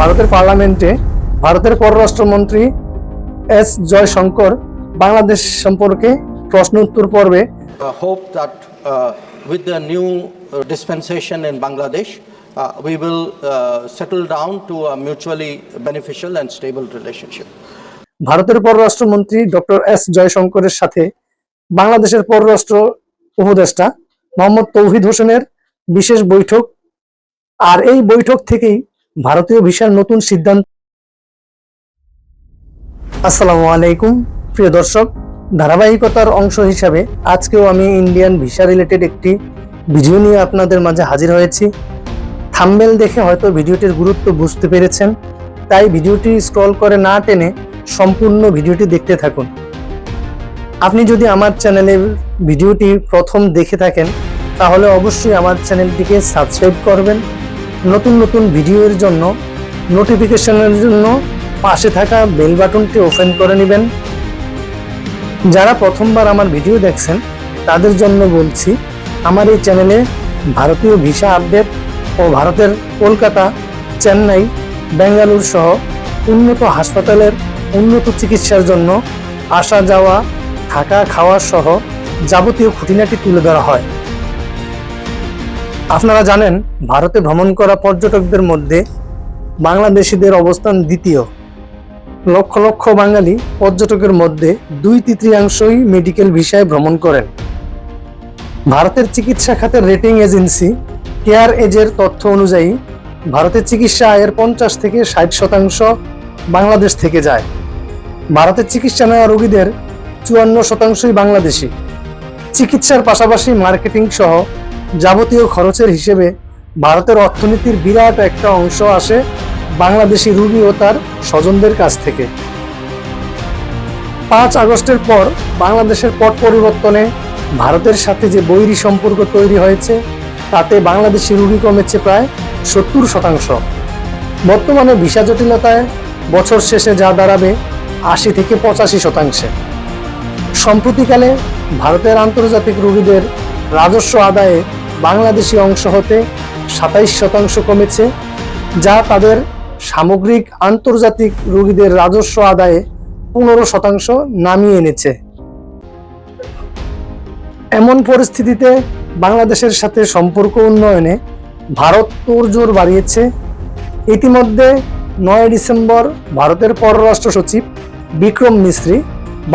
ভারতের পার্লামেন্টে ভারতের পররাষ্ট্রমন্ত্রী এস জয়শঙ্কর বাংলাদেশ সম্পর্কে প্রশ্ন উত্তর পর্বে hope that with the new dispensation in Bangladesh, we will settle down to a mutually beneficial and stable relationship. ভারতের পররাষ্ট্রমন্ত্রী ডক্টর এস জয়শঙ্করের সাথে বাংলাদেশের পররাষ্ট্র উপদেষ্টা মোহাম্মদ তৌহিদ হোসেনের বিশেষ বৈঠক। আর এই বৈঠক থেকেই ভারতীয় ভিসার নতুন সিদ্ধান্ত। আসসালামু আলাইকুম প্রিয় দর্শক, ধারাবাহিকতার অংশ হিসাবে আজকেও আমি ইন্ডিয়ান ভিসা রিলেটেড একটি ভিডিও নিয়ে আপনাদের মাঝে হাজির হয়েছি। থাম্বনেল দেখে হয়তো ভিডিওটির গুরুত্ব বুঝতে পেরেছেন, তাই ভিডিওটি স্ক্রল করে না টেনে সম্পূর্ণ ভিডিওটি দেখতে থাকুন। আপনি যদি আমার চ্যানেলের ভিডিওটি প্রথম দেখে থাকেন তাহলে অবশ্যই আমার চ্যানেলটিকে সাবস্ক্রাইব করবেন। নতুন নতুন ভিডিওর জন্য নোটিফিকেশনের জন্য পাশে থাকা বেল বাটনটি ওপেন করে নেবেন। যারা প্রথমবার আমার ভিডিও দেখছেন তাদের জন্য বলছি, আমার এই চ্যানেলে ভারতীয় ভিসা আপডেট ও ভারতের কলকাতা, চেন্নাই, বেঙ্গালুরু সহ উন্নত হাসপাতালের উন্নত চিকিৎসার জন্য আসা যাওয়া, থাকা, খাওয়া সহ যাবতীয় খুঁটিনাটি তুলে ধরা হয়। আপনারা জানেন, ভারতে ভ্রমণ করা পর্যটকদের মধ্যে বাংলাদেশিদের অবস্থান দ্বিতীয়। লক্ষ লক্ষ বাঙালি পর্যটকের মধ্যে 2/3 মেডিকেল ভিসায় ভ্রমণ করেন। ভারতের চিকিৎসা খাতের রেটিং এজেন্সি কেয়ার এজের তথ্য অনুযায়ী ভারতের চিকিৎসা আয়ের 50 থেকে 60% বাংলাদেশ থেকে যায়। ভারতের চিকিৎসা নেওয়া রোগীদের 54% বাংলাদেশি। চিকিৎসার পাশাপাশি মার্কেটিং সহ যাবতীয় খরচের হিসেবে ভারতের অর্থনীতির বিরাট একটা অংশ আসে বাংলাদেশি রোগী ও তার স্বজনদের কাছ থেকে। 5 আগস্টের পর বাংলাদেশের পট পরিবর্তনে ভারতের সাথে যে বৈরী সম্পর্ক তৈরি হয়েছে তাতে বাংলাদেশি রোগী কমেছে প্রায় 70%। বর্তমানে ভিসা জটিলতায় বছর শেষে যা দাঁড়াবে 80 থেকে 85%। সম্প্রতিকালে ভারতের আন্তর্জাতিক রোগীদের রাজস্ব আদায়ে বাংলাদেশি অংশ হতে 27% কমেছে, যা তাদের সামগ্রিক আন্তর্জাতিক রোগীদের রাজস্ব আদায়ে 15% নামিয়ে এনেছে। এমন পরিস্থিতিতে বাংলাদেশের সাথে সম্পর্ক উন্নয়নে ভারত তোড়জোড় বাড়িয়েছে। ইতিমধ্যে 9 ডিসেম্বর ভারতের পররাষ্ট্র সচিব বিক্রম মিশ্রি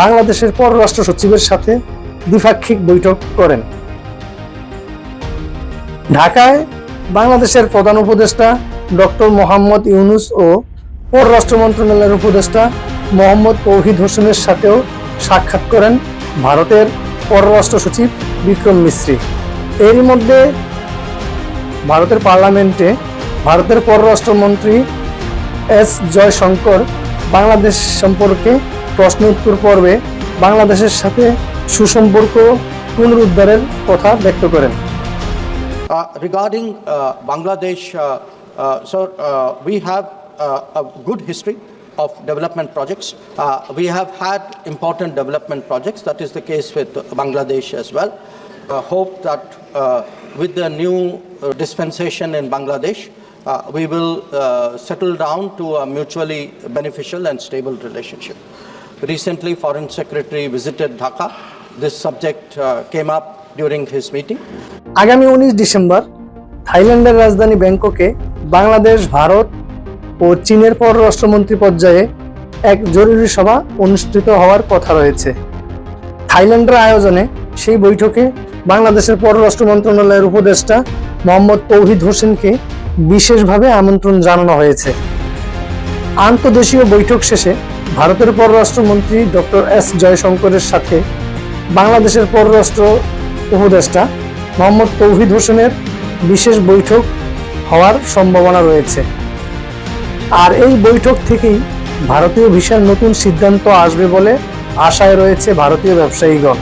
বাংলাদেশের পররাষ্ট্র সচিবের সাথে দ্বিপাক্ষিক বৈঠক করেন। ঢাকায় বাংলাদেশের প্রধান উপদেষ্টা ডক্টর মোহাম্মদ ইউনুস ও পররাষ্ট্র মন্ত্রণালয়ের উপদেষ্টা মোহাম্মদ তৌহিদ হোসেনের সাথেও সাক্ষাৎ করেন ভারতের পররাষ্ট্র সচিব বিক্রম মিশ্রি। এরই মধ্যে ভারতের পার্লামেন্টে ভারতের পররাষ্ট্রমন্ত্রী এস জয়শঙ্কর বাংলাদেশ সম্পর্কে প্রশ্ন উত্তর পর্বে বাংলাদেশের সাথে সুসম্পর্ক পুনরুদ্ধারের কথা ব্যক্ত করেন। Regarding Bangladesh, we have a good history of development projects. We have had important development projects. That is the case with Bangladesh as well. Hope that with the new dispensation in Bangladesh, we will settle down to a mutually beneficial and stable relationship. Recently, Foreign Secretary visited Dhaka. This subject came up during his meeting. আগামী 19 December থাইল্যান্ডের রাজধানী ব্যাংককে বাংলাদেশ, ভারত ও চীনের পররাষ্ট্রমন্ত্রী পর্যায়ে এক জরুরি সভা অনুষ্ঠিত হওয়ার কথা রয়েছে। থাইল্যান্ডের আয়োজনে সেই বৈঠকে বাংলাদেশের পররাষ্ট্র মন্ত্রণালয়ের উপদেষ্টা মোহাম্মদ তৌহিদ হোসেনকে বিশেষভাবে আমন্ত্রণ জানানো হয়েছে। আন্তর্দেশীয় বৈঠক শেষে ভারতের পররাষ্ট্রমন্ত্রী ডক্টর এস জয়শঙ্করের সাথে বাংলাদেশের পররাষ্ট্র উপদেষ্টা মোহাম্মদ তৌহিদ হোসেনের বিশেষ বৈঠক হওয়ার সম্ভাবনা রয়েছে। আর এই বৈঠক থেকেই ভারতীয় ভিসার নতুন সিদ্ধান্ত আসবে বলে আশায় রয়েছে ভারতীয় ব্যবসায়ীগণ।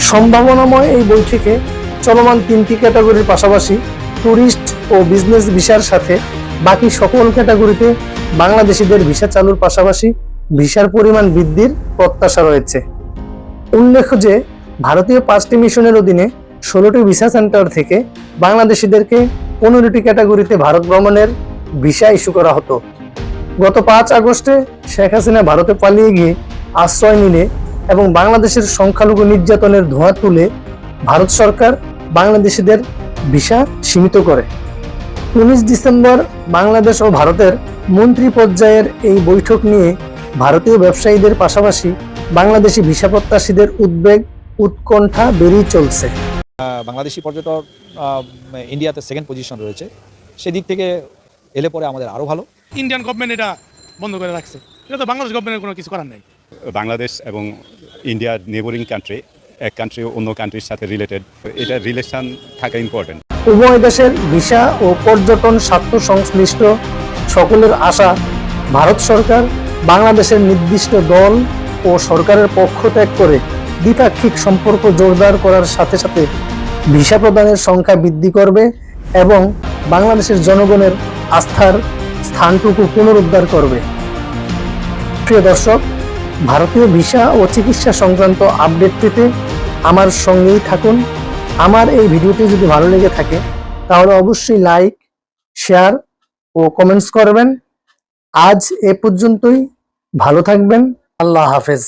সম্ভাবনাময় এই বৈঠকে চলমান 3টি ক্যাটাগরির পাশাপাশি ট্যুরিস্ট ও বিজনেস ভিসার সাথে বাকি সকল ক্যাটাগরিতে বাংলাদেশিদের ভিসা চালুর পাশাপাশি ভিসার পরিমাণ বৃদ্ধির প্রত্যাশা রয়েছে। উল্লেখ্য যে ভারতীয় 5টি মিশনের অধীনে 16টি ভিসা সেন্টার থেকে বাংলাদেশিদেরকে 15টি ক্যাটাগরিতে ভারত ভ্রমণের ভিসা ইস্যু করা হতো। গত 5 আগস্টে শেখ হাসিনা ভারতে পালিয়ে গিয়ে আশ্রয় নিলে এবং বাংলাদেশের সংখ্যালঘু নির্যাতনের ধোঁয়া তুলে ভারত সরকার বাংলাদেশিদের ভিসা সীমিত করে। 19 ডিসেম্বর বাংলাদেশ ও ভারতের মন্ত্রী পর্যায়ের এই বৈঠক নিয়ে ভারতীয় ব্যবসায়ীদের পাশাপাশি বাংলাদেশি ভিসা প্রত্যাশীদের উদ্বেগ উৎকণ্ঠা বেড়েই চলছে। বাংলাদেশি পর্যটক ইন্ডিয়াতে সেকেন্ড পজিশন রয়েছে, সেদিক থেকে এলে পরে আমাদের আরও ভালো। ইন্ডিয়ান গভর্নমেন্ট এটা বন্ধ করে রাখছে, এটা তো বাংলাদেশ গভর্নমেন্টের কোনো কিছু করার নেই। বাংলাদেশ এবং ইন্ডিয়ার নেবরিং কান্ট্রি, এক কান্ট্রি অন্য কান্ট্রির সাথে রিলেটেড, এটা রিলেশন থাকা ইম্পর্টেন্ট। উভয় দেশের ভিসা ও পর্যটন স্বার্থ সংশ্লিষ্ট সকলের আশা ভারত সরকার বাংলাদেশের নির্দিষ্ট দল ও সরকারের পক্ষ ত্যাগ করে দ্বিপাক্ষিক সম্পর্ক জোরদার করার সাথে সাথে ভিসা প্রদানের সংখ্যা বৃদ্ধি করবে এবং বাংলাদেশের জনগণের আস্থার স্থানটুকু পুনরুদ্ধার করবে। প্রিয় দর্শক, ভারতীয় ভিসা ও চিকিৎসা সংক্রান্ত আপডেট পেতে আমার সঙ্গেই থাকুন। আমার এই ভিডিওটি যদি ভালো লেগে থাকে তাহলে অবশ্যই লাইক, শেয়ার ও কমেন্টস করবেন। আজ এ পর্যন্তই, ভালো থাকবেন। আল্লাহ হাফেজ।